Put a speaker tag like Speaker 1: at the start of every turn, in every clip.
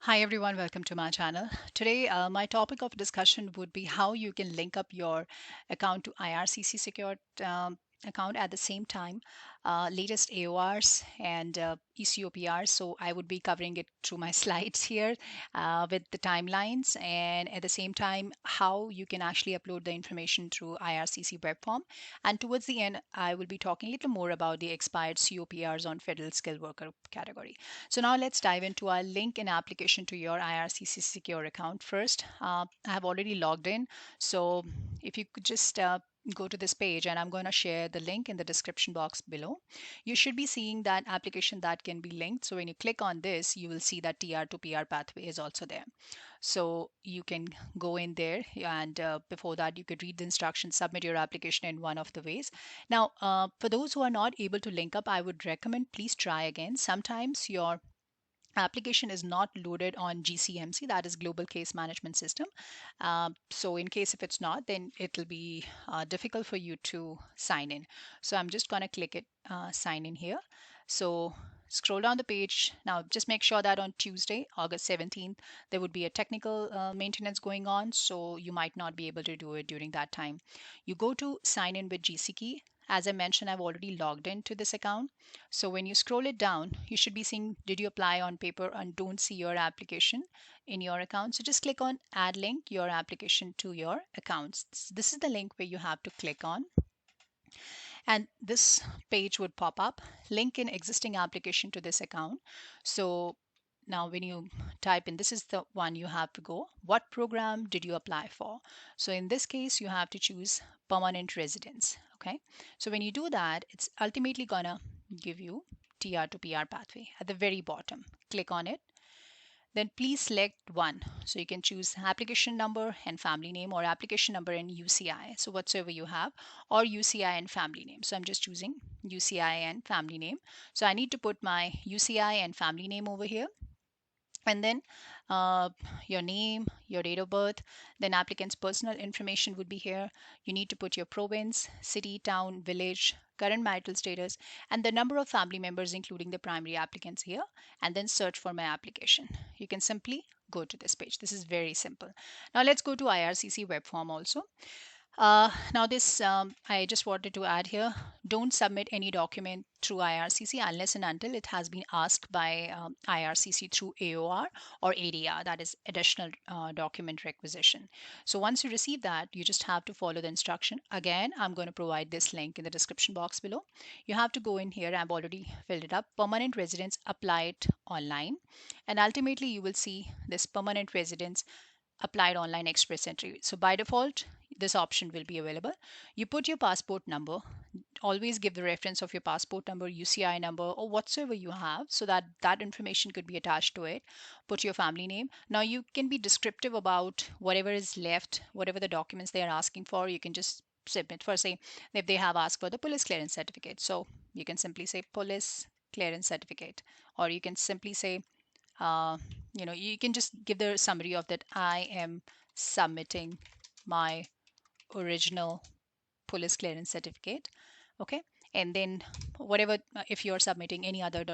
Speaker 1: Hi everyone, welcome to my channel. Today, my topic of discussion would be how you can link up your account to IRCC secured account at the same time, latest AORs and eCOPRs. So I would be covering it through my slides here with the timelines, and at the same time, how you can actually upload the information through IRCC web form. And towards the end, I will be talking a little more about the expired COPRs on federal skilled worker category. So now let's dive into our link and application to your IRCC secure account first. I have already logged in. So if you could just go to this page, and I'm going to share the link in the description box below. You should be seeing that application that can be linked. So when you click on this, you will see that TR to PR pathway is also there. So you can go in there, and before that you could read the instructions, submit your application in one of the ways. Now, for those who are not able to link up, I would recommend please try again. Sometimes your application is not loaded on GCMC, that is Global Case Management System. So in case if it's not, then it'll be difficult for you to sign in. So I'm just going to click it, sign in here. So scroll down the page. Now just make sure that on Tuesday, August 17th, there would be a technical maintenance going on. So you might not be able to do it during that time. You go to sign in with GC key. As I mentioned, I've already logged into this account. So when you scroll it down, you should be seeing, did you apply on paper, and don't see your application in your account. So just click on add link your application to your accounts. This is the link where you have to click on, and this page would pop up, link in existing application to this account. So now when you type in, this is the one you have to go. What program did you apply for? So in this case, you have to choose permanent residence. Okay. So when you do that, it's ultimately gonna give you TR to PR pathway at the very bottom. Click on it. Then please select one. So you can choose application number and family name, or application number and UCI. So whatsoever you have, or UCI and family name. So I'm just choosing UCI and family name. So I need to put my UCI and family name over here, and then uh, your name, your date of birth, then applicant's personal information would be here. You need to put your province, city, town, village, current marital status, and the number of family members including the primary applicants here, and then search for my application. You can simply go to this page. This is very simple. Now let's go to IRCC web form also. Now this, I just wanted to add here, don't submit any document through IRCC unless and until it has been asked by IRCC through AOR or ADR, that is additional document requisition. So once you receive that, you just have to follow the instruction. Again, I'm going to provide this link in the description box below. You have to go in here. I've already filled it up. Permanent residence applied online. And ultimately, you will see this permanent residence applied online express entry. So by default, this option will be available. You put your passport number, always give the reference of your passport number, UCI number, or whatsoever you have, so that that information could be attached to it. Put your family name. Now you can be descriptive about whatever is left, whatever the documents they are asking for. You can just submit. For say, if they have asked for the police clearance certificate, so you can simply say police clearance certificate, or you can simply say, uh, you can just give the summary of that. I am submitting my original police clearance certificate. Okay. And then whatever, if you're submitting any other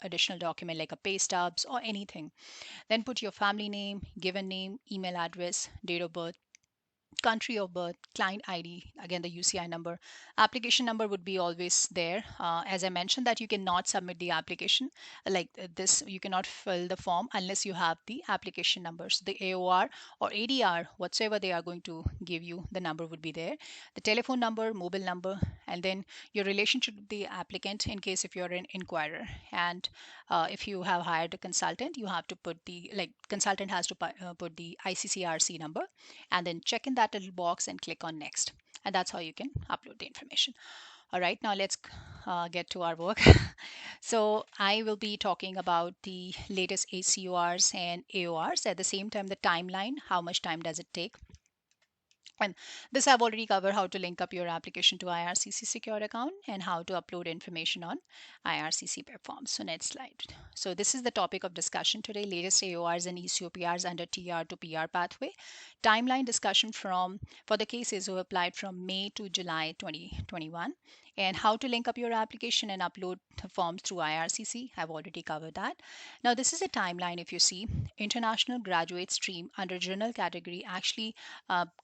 Speaker 1: additional document like a pay stubs or anything, then put your family name, given name, email address, date of birth, country of birth, client ID, again the UCI number. Application number would be always there. As I mentioned, that you cannot submit the application like this, you cannot fill the form unless you have the application numbers. The AOR or ADR, whatsoever they are going to give you, the number would be there. The telephone number, mobile number, and then your relationship with the applicant in case if you're an inquirer. And if you have hired a consultant, you have to put the, like, consultant has to put the ICCRC number, and then check in that little box and click on next, and that's how you can upload the information. All right, now let's get to our work. So I will be talking about the latest ACORs and AORs, at the same time the timeline, how much time does it take. And this I've already covered, how to link up your application to IRCC secure account and how to upload information on IRCC web forms. So next slide. So this is the topic of discussion today, latest AORs and eCOPRs under TR to PR pathway. Timeline discussion for the cases who applied from May to July 2021. And how to link up your application and upload the forms through IRCC. I've already covered that. Now, this is a timeline. If you see, international graduate stream under journal category actually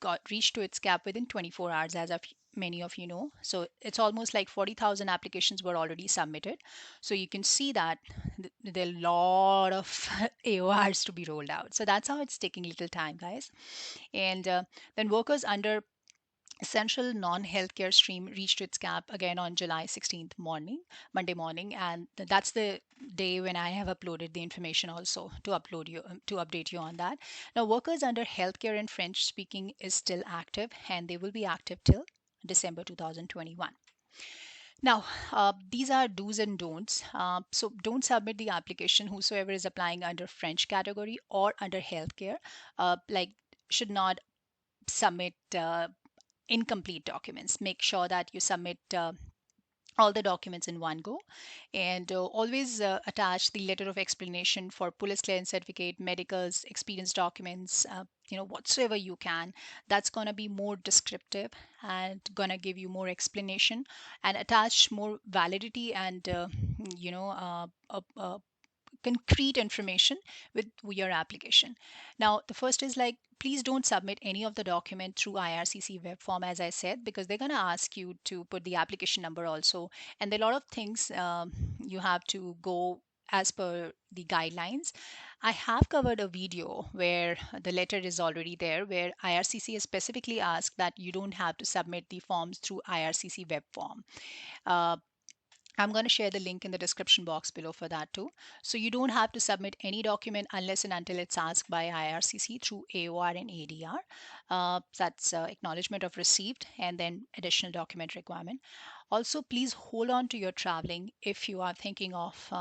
Speaker 1: got reached to its cap within 24 hours, as of many of you know. So it's almost like 40,000 applications were already submitted. So you can see that there are a lot of AORs to be rolled out. So that's how it's taking little time, guys. And then workers under essential non-healthcare stream reached its cap again on July 16th morning, Monday morning, and that's the day when I have uploaded the information also to update you on that. Now, workers under healthcare and French speaking is still active, and they will be active till December 2021. Now, these are do's and don'ts. So don't submit the application whosoever is applying under French category or under healthcare, like should not submit incomplete documents. Make sure that you submit all the documents in one go, and always attach the letter of explanation for police clearance certificate, medicals, experience documents, whatsoever you can. That's going to be more descriptive and going to give you more explanation, and attach more validity and concrete information with your application. Now, the first is like, please don't submit any of the document through IRCC web form, as I said, because they're going to ask you to put the application number also. And there are a lot of things you have to go as per the guidelines. I have covered a video where the letter is already there, where IRCC has specifically asked that you don't have to submit the forms through IRCC web form. Uh, I'm going to share the link in the description box below for that too. So you don't have to submit any document unless and until it's asked by IRCC through AOR and ADR. That's acknowledgement of received and then additional document requirement. Also, please hold on to your traveling if you are thinking of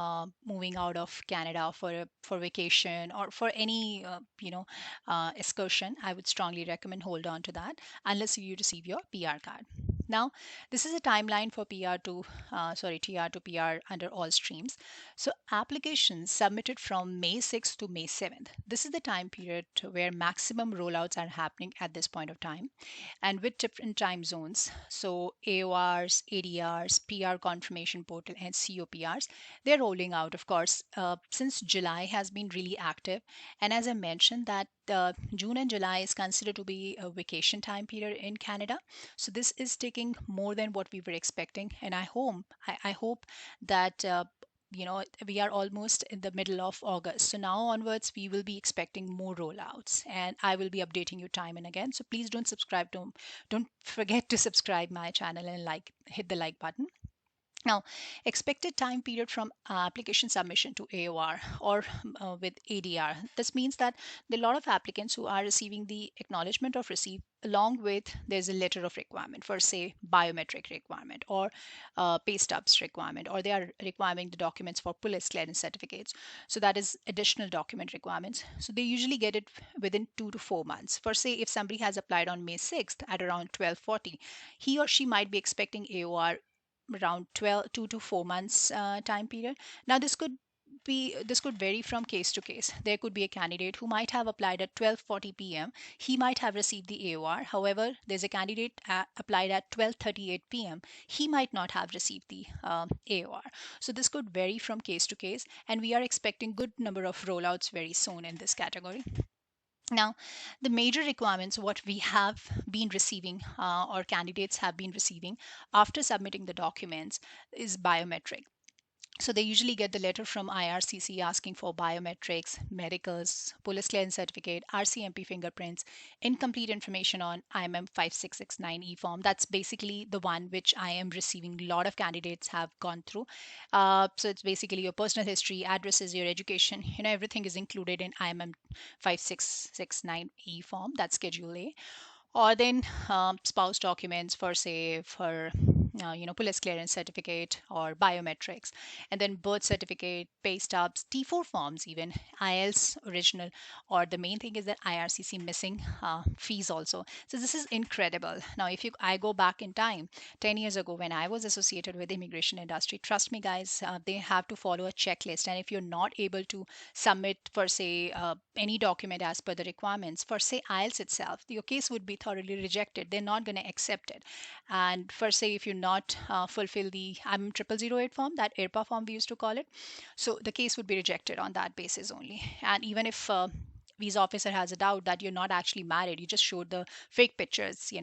Speaker 1: moving out of Canada for vacation or for any excursion. I would strongly recommend hold on to that unless you receive your PR card. Now, this is a timeline for TR to PR under all streams. So applications submitted from May 6th to May 7th. This is the time period where maximum rollouts are happening at this point of time, and with different time zones. So AORs, ADRs, PR confirmation portal, and COPRs, they're rolling out, of course, since July has been really active. And as I mentioned, that June and July is considered to be a vacation time period in Canada. So this is taking more than what we were expecting. And I hope that we are almost in the middle of August, so now onwards we will be expecting more rollouts, and I will be updating you time and again. So please don't forget to subscribe my channel and hit the like button. Now, expected time period from application submission to AOR or with ADR. This means that there are a lot of applicants who are receiving the acknowledgement of receipt along with there's a letter of requirement for say biometric requirement or pay stubs requirement, or they are requiring the documents for police clearance certificates. So that is additional document requirements. So they usually get it within 2 to 4 months. For say if somebody has applied on May 6th at around 12:40, he or she might be expecting AOR around 2 to 4 months time period. Now this could vary from case to case. There could be a candidate who might have applied at 12:40 p.m. He might have received the AOR. However, there's a candidate applied at 12:38 p.m. He might not have received the AOR. So this could vary from case to case, and we are expecting good number of rollouts very soon in this category. Now, the major requirements, what we have been receiving or candidates have been receiving after submitting the documents, is biometric. So they usually get the letter from IRCC asking for biometrics, medicals, police clearance certificate, RCMP fingerprints, incomplete information on IMM 5669E form. That's basically the one which I am receiving. A lot of candidates have gone through. So it's basically your personal history, addresses, your education. Everything is included in IMM 5669E form. That's Schedule A. Or then spouse documents for say for police clearance certificate or biometrics, and then birth certificate, pay stubs, T4 forms, even IELTS original, or the main thing is that IRCC missing fees also. So this is incredible. Now if I go back in time 10 years ago when I was associated with the immigration industry, trust me guys, they have to follow a checklist, and if you're not able to submit for say any document as per the requirements for say IELTS itself, your case would be thoroughly rejected. They're not going to accept it. And for say if you're not fulfill the IM0008 form, that IRPA form we used to call it. So the case would be rejected on that basis only. And even if visa officer has a doubt that you're not actually married, you just showed the fake pictures,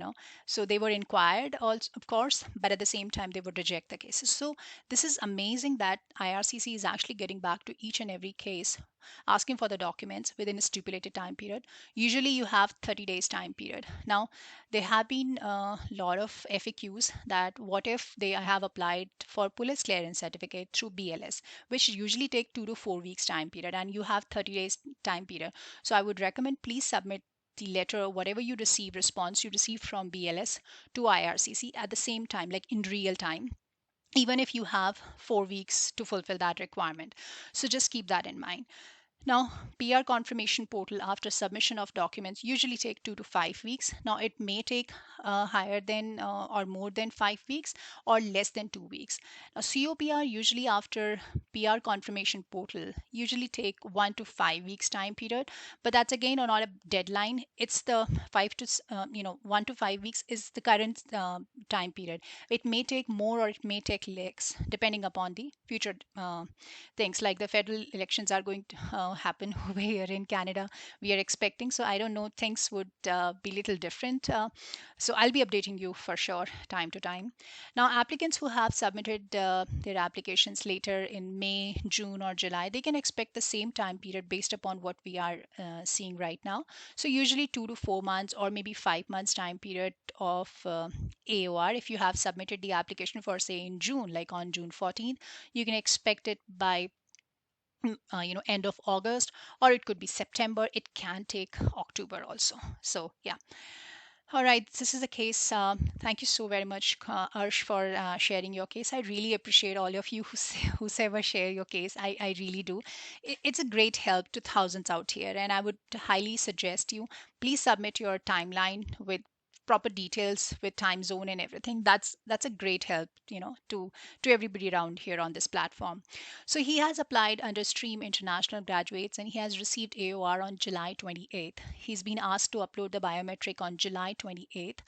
Speaker 1: so they were inquired also, of course, but at the same time they would reject the cases. So this is amazing that IRCC is actually getting back to each and every case, asking for the documents within a stipulated time period. Usually you have 30 days time period. Now there have been a lot of FAQs that what if they have applied for police clearance certificate through BLS, which usually take 2 to 4 weeks time period, and you have 30 days time period. So I would recommend please submit the letter, whatever you receive, response you receive from BLS to IRCC at the same time, like in real time, even if you have 4 weeks to fulfill that requirement. So just keep that in mind. Now, PR confirmation portal after submission of documents usually take 2 to 5 weeks. Now, it may take higher than or more than 5 weeks or less than 2 weeks. Now, COPR usually after PR confirmation portal usually take 1 to 5 weeks time period, but that's again not a deadline. It's the 1 to 5 weeks is the current time period. It may take more or it may take less depending upon the future things, like the federal elections are going to happen over here in Canada. We are expecting, so I don't know, things would be a little different. So I'll be updating you for sure time to time. Now, applicants who have submitted their applications later in May, June, or July, they can expect the same time period based upon what we are seeing right now. So usually 2 to 4 months or maybe 5 months time period of AOR. If you have submitted the application for say in June, like on June 14th, you can expect it by end of August, or it could be September. It can take October also. So yeah. All right, this is the case. Thank you so very much, Arsh, for sharing your case. I really appreciate all of you whoever share your case. I really do. It's a great help to thousands out here, and I would highly suggest you please submit your timeline with proper details with time zone and everything. That's a great help, to everybody around here on this platform. So he has applied under Stream International Graduates and he has received AOR on July 28th. He's been asked to upload the biometric on July 28th,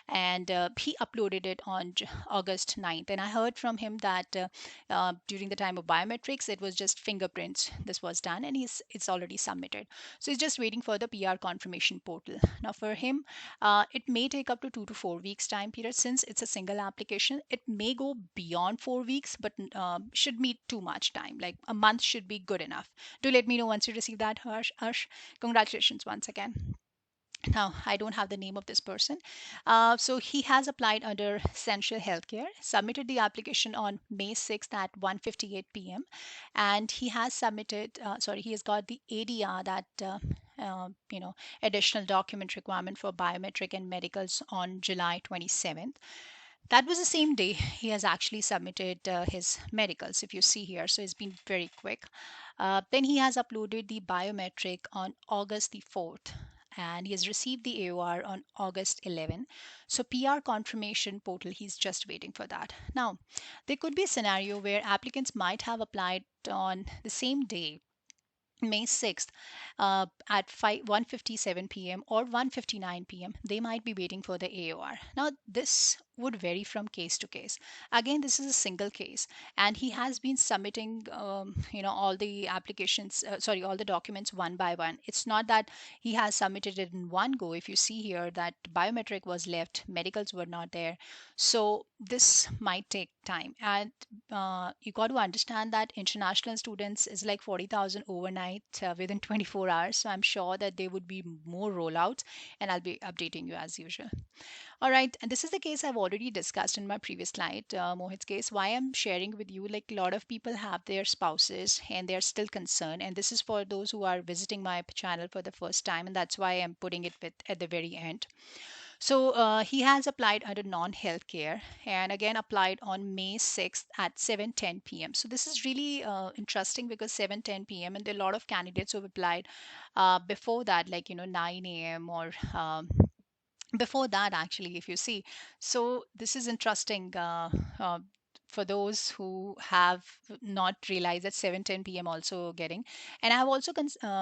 Speaker 1: and he uploaded it on August 9th. And I heard from him that during the time of biometrics, it was just fingerprints. This was done and it's already submitted. So he's just waiting for the PR confirmation portal. Now for him, it may take up to 2 to 4 weeks time period. Since it's a single application, it may go beyond 4 weeks, but should meet too much time. Like a month should be good enough. Do let me know once you receive that, Harsh. Congratulations once again. Now, I don't have the name of this person. So he has applied under Essential Healthcare, submitted the application on May 6th at 1:58 p.m. And he has he has got the ADR, that, additional document requirement for biometric and medicals on July 27th. That was the same day he has actually submitted his medicals, if you see here. So it's been very quick. Then he has uploaded the biometric on August the 4th, and he has received the AOR on August 11. So PR confirmation portal, he's just waiting for that. Now, there could be a scenario where applicants might have applied on the same day, May 6th, at 1:57 p.m. or 1:59 p.m. They might be waiting for the AOR. Now, this would vary from case to case. Again, this is a single case, and he has been submitting, all the all the documents one by one. It's not that he has submitted it in one go. If you see here that biometric was left, medicals were not there. So this might take time. And you got to understand that international students is like 40,000 overnight within 24 hours. So I'm sure that there would be more rollouts, and I'll be updating you as usual. All right, and this is the case I've already discussed in my previous slide, Mohit's case. Why I'm sharing with you, like a lot of people have their spouses and they're still concerned. And this is for those who are visiting my channel for the first time, and that's why I'm putting it at the very end. So he has applied under non-healthcare, and again applied on May 6th at 7:10 p.m. So this is really interesting because 7:10 p.m. and there are a lot of candidates who have applied before that, like 9 a.m. or before that actually, if you see. So this is interesting for those who have not realized that 7:10 p.m. also getting. And I have also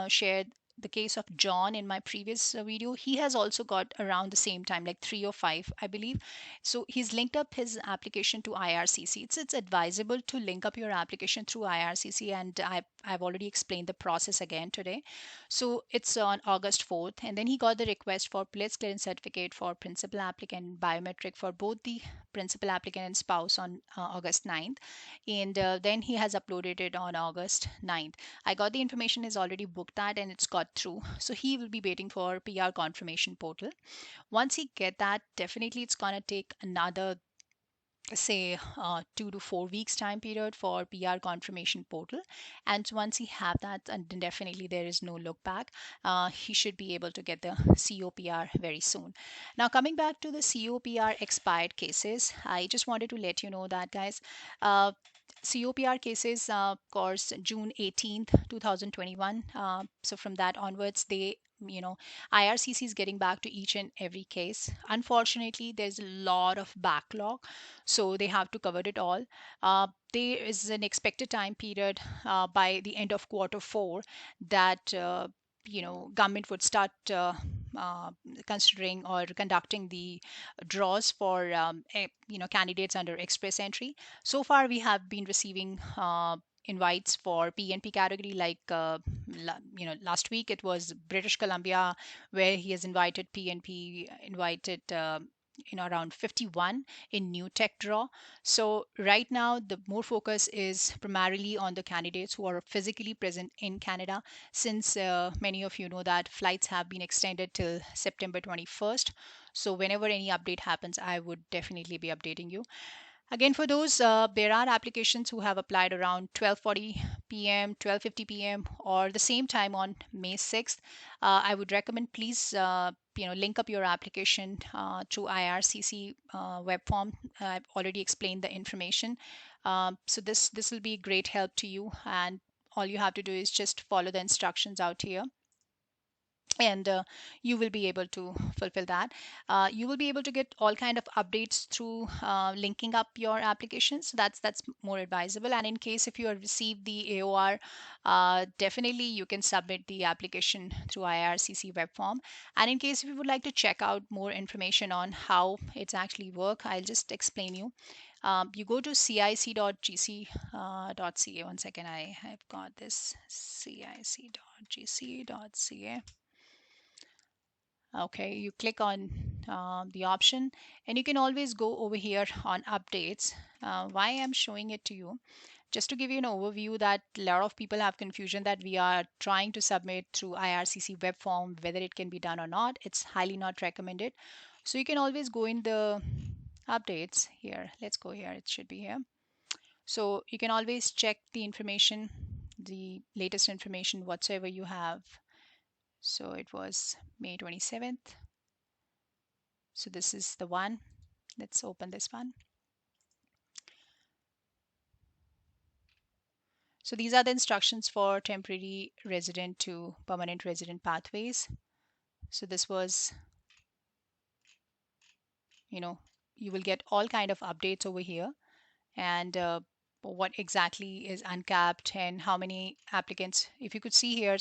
Speaker 1: shared the case of John in my previous video, he has also got around the same time, like 3 or 5, I believe. So he's linked up his application to IRCC. It's advisable to link up your application through IRCC, and I've already explained the process again today. So it's on August 4th, and then he got the request for police clearance certificate for principal applicant, biometric for both the principal applicant and spouse on August 9th, and then he has uploaded it on August 9th. I got the information, is already booked that, and it's got through. So he will be waiting for PR confirmation portal. Once he get that, definitely it's gonna take another, say, 2 to 4 weeks time period for PR confirmation portal. And once he have that, and then definitely there is no look back. He should be able to get the COPR very soon. Now coming back to the COPR expired cases, I just wanted to let you know that, guys, COPR cases, of course, June 18th, 2021. So from that onwards, IRCC is getting back to each and every case. Unfortunately, there's a lot of backlog, so they have to cover it all. There is an expected time period by the end of quarter 4 that government would start uh, considering or conducting the draws for candidates under express entry. So far, we have been receiving invites for PNP category, like last week it was British Columbia, where he has invited PNP, invited around 51 in new tech draw. So right now the more focus is primarily on the candidates who are physically present in Canada, since many of you know that flights have been extended till September 21st. So whenever any update happens, I would definitely be updating you. Again, for those, there are applications who have applied around 12:40 p.m., 12:50 p.m., or the same time on May 6th. I would recommend, please, link up your application through IRCC web form. I've already explained the information. So this will be great help to you, and all you have to do is just follow the instructions out here, and you will be able to fulfill that. You will be able to get all kind of updates through linking up your applications. So that's more advisable. And in case if you have received the AOR, definitely you can submit the application through IRCC web form. And in case if you would like to check out more information on how it's actually work, I'll just explain you. You go to cic.gc.ca. One second, I have got this, cic.gc.ca. Okay, you click on the option, and you can always go over here on updates. Why I'm showing it to you, just to give you an overview, that a lot of people have confusion that we are trying to submit through IRCC web form, whether it can be done or not. It's highly not recommended. So you can always go in the updates here. Let's go here, it should be here. So you can always check the information, the latest information whatsoever you have. So it was May 27th. So this is the one. Let's open this one. So these are the instructions for temporary resident to permanent resident pathways. So this was, you will get all kind of updates over here, and what exactly is uncapped and how many applicants. If you could see here,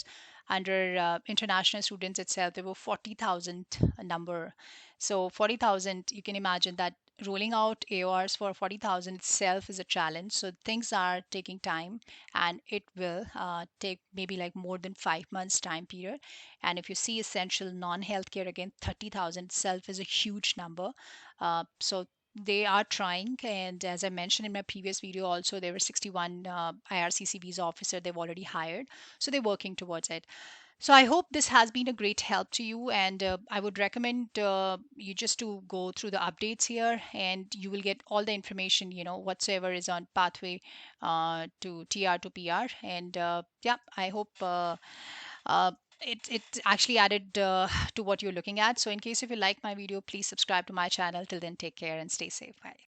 Speaker 1: under international students itself, there were 40,000 number. So 40,000, you can imagine that rolling out AORs for 40,000 itself is a challenge. So things are taking time, and it will take maybe like more than 5 months time period. And if you see essential non-healthcare, again, 30,000 itself is a huge number. So they are trying, and as I mentioned in my previous video also, there were 61 IRCC visa officer they've already hired, so they're working towards it. So I hope this has been a great help to you, and I would recommend you just to go through the updates here, and you will get all the information, whatsoever is on pathway to TR to PR. And yeah, I hope it actually added to what you're looking at. So in case if you like my video, please subscribe to my channel. Till then, take care and stay safe. Bye.